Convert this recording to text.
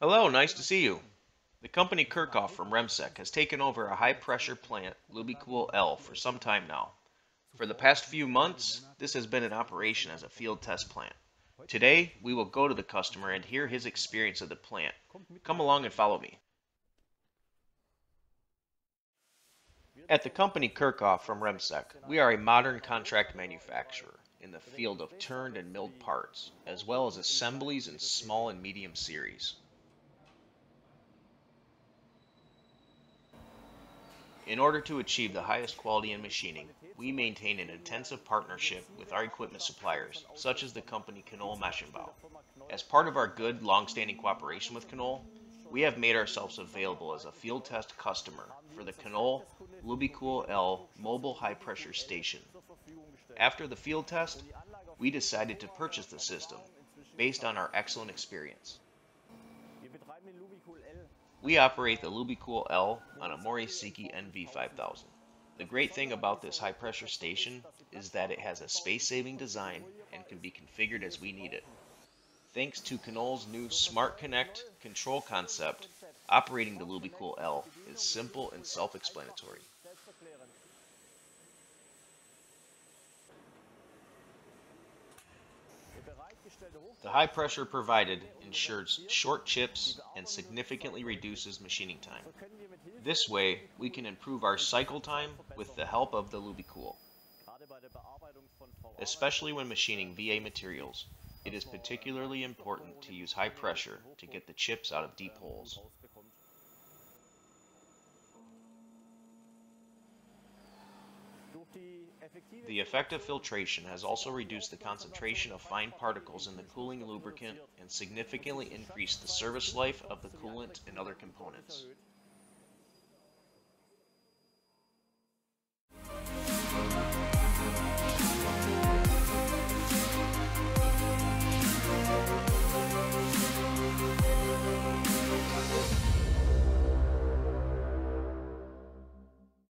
Hello, nice to see you. The company Kirchhof from Remsec has taken over a high-pressure plant, LubiCool L, for some time now. For the past few months, this has been in operation as a field test plant. Today, we will go to the customer and hear his experience of the plant. Come along and follow me. At the company Kirchhof from Remsec, we are a modern contract manufacturer in the field of turned and milled parts, as well as assemblies in small and medium series. In order to achieve the highest quality in machining, we maintain an intensive partnership with our equipment suppliers, such as the company KNOLL Maschinenbau. As part of our good, long-standing cooperation with KNOLL, we have made ourselves available as a field test customer for the KNOLL LubiCool L mobile high-pressure station. After the field test, we decided to purchase the system based on our excellent experience. We operate the LubiCool L on a Morisiki NV5000. The great thing about this high pressure station is that it has a space-saving design and can be configured as we need it. Thanks to KNOLL's new Smart Connect control concept, operating the LubiCool L is simple and self-explanatory. The high pressure provided ensures short chips and significantly reduces machining time. This way, we can improve our cycle time with the help of the LubiCool. Especially when machining VA materials, it is particularly important to use high pressure to get the chips out of deep holes. The effective filtration has also reduced the concentration of fine particles in the cooling lubricant and significantly increased the service life of the coolant and other components.